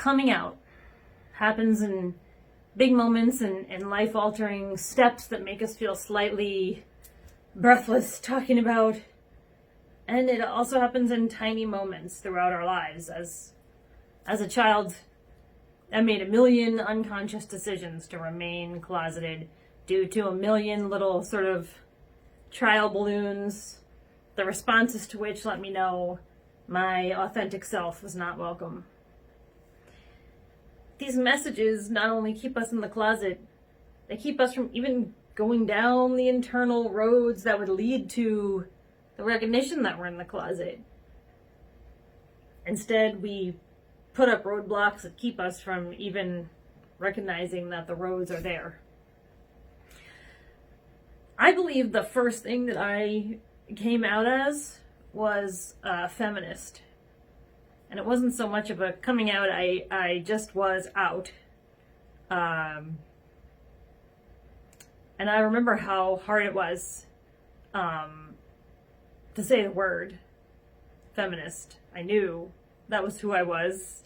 coming out happens in big moments and life-altering steps that make us feel slightly breathless talking about. And it also happens in tiny moments throughout our lives. As a child, I made a million unconscious decisions to remain closeted due to a million little sort of trial balloons, the responses to which let me know my authentic self was not welcome. These messages not only keep us in the closet, they keep us from even going down the internal roads that would lead to the recognition that we're in the closet. Instead, we put up roadblocks that keep us from even recognizing that the roads are there. I believe the first thing that I came out as was a feminist. And it wasn't so much of a coming out, I just was out. And I remember how hard it was to say the word feminist. I knew that was who I was.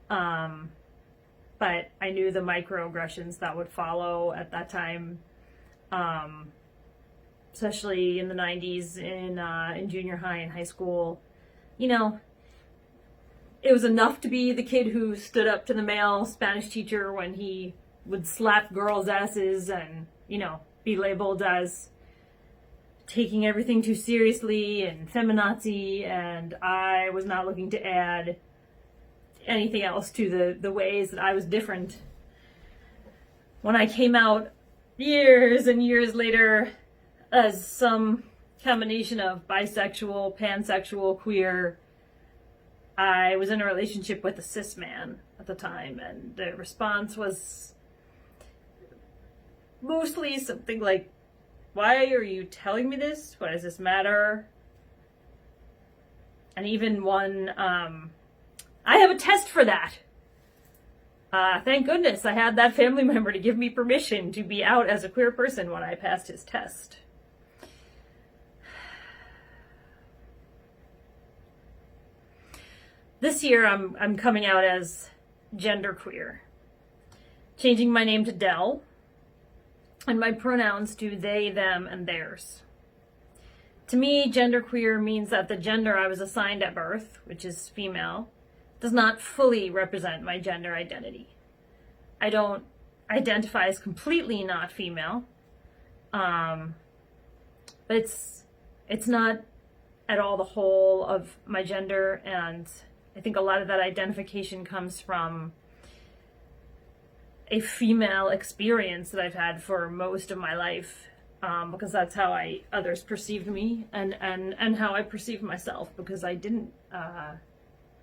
But I knew the microaggressions that would follow at that time. Especially in the 90s in junior high and high school. You know, it was enough to be the kid who stood up to the male Spanish teacher when he would slap girls' asses and, you know, be labeled as taking everything too seriously and feminazi, and I was not looking to add anything else to the ways that I was different. When I came out years and years later as some combination of bisexual, pansexual, queer, I was in a relationship with a cis man at the time, and the response was mostly something like, why are you telling me this? Why does this matter? And even one, I have a test for that. Thank goodness I had that family member to give me permission to be out as a queer person when I passed his test. This year I'm coming out as genderqueer, changing my name to Del, and my pronouns to they, them, and theirs. To me, genderqueer means that the gender I was assigned at birth, which is female, does not fully represent my gender identity. I don't identify as completely not female, but it's not at all the whole of my gender, and I think a lot of that identification comes from a female experience that I've had for most of my life, because that's how others perceived me and how I perceived myself, because I didn't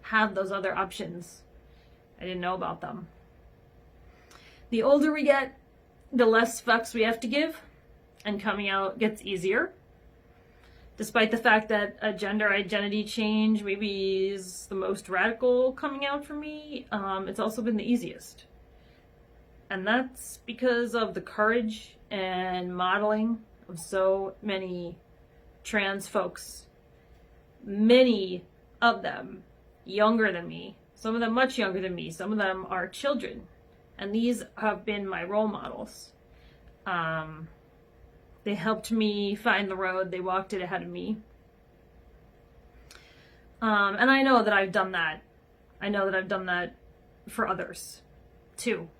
have those other options. I didn't know about them. The older we get, the less fucks we have to give, and coming out gets easier. Despite the fact that a gender identity change maybe is the most radical coming out for me, it's also been the easiest. And that's because of the courage and modeling of so many trans folks. Many of them younger than me, some of them much younger than me, some of them are children. And these have been my role models. They helped me find the road. They walked it ahead of me. And I know that I've done that. I know that I've done that for others too.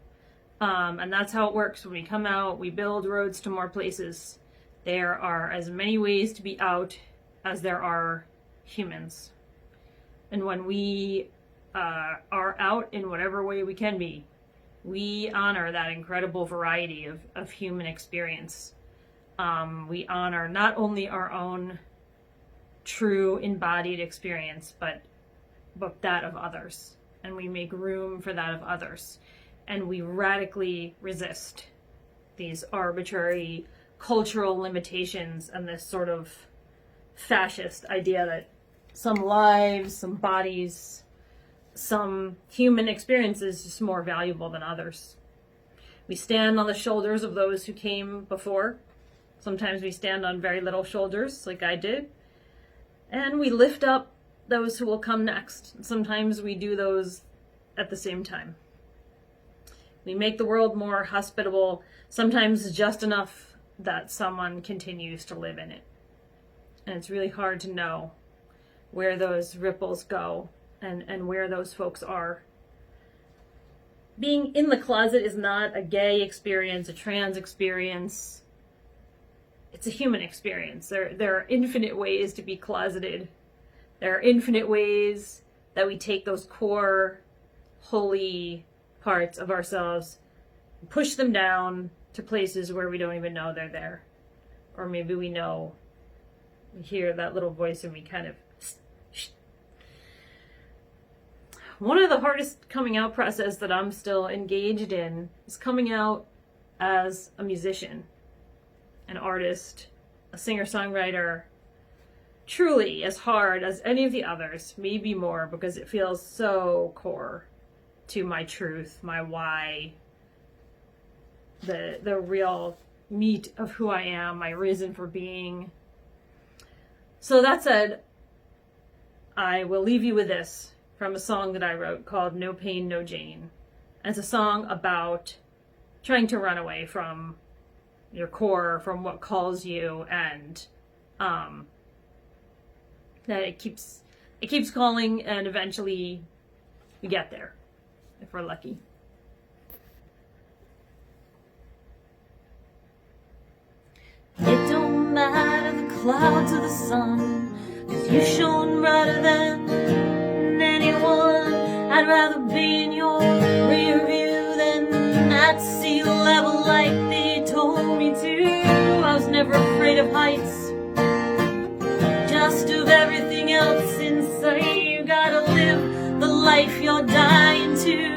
And that's how it works. When we come out, we build roads to more places. There are as many ways to be out as there are humans. And when we are out in whatever way we can be, we honor that incredible variety of human experience. We honor not only our own true embodied experience, but that of others. And we make room for that of others. And we radically resist these arbitrary cultural limitations and this sort of fascist idea that some lives, some bodies, some human experience is just more valuable than others. We stand on the shoulders of those who came before. Sometimes we stand on very little shoulders, like I did. And we lift up those who will come next. Sometimes we do those at the same time. We make the world more hospitable, sometimes just enough that someone continues to live in it. And it's really hard to know where those ripples go and where those folks are. Being in the closet is not a gay experience, a trans experience. It's a human experience. There are infinite ways to be closeted. There are infinite ways that we take those core, holy parts of ourselves, push them down to places where we don't even know they're there. Or maybe we know, we hear that little voice and we kind of... One of the hardest coming out process that I'm still engaged in is coming out as a musician, an artist, a singer-songwriter. Truly as hard as any of the others, maybe more, because it feels so core to my truth, my why, the real meat of who I am, my reason for being. So that said, I will leave you with this from a song that I wrote called No Pain, No Jane. And it's a song about trying to run away from your core, from what calls you, and that it keeps calling, and eventually we get there, if we're lucky. It don't matter the clouds or the sun, 'cause you shone brighter than anyone. I'd rather be in your rear view than at sea level like they told me to. I was never afraid of heights, just of everything else inside. You gotta live the life you're dying to.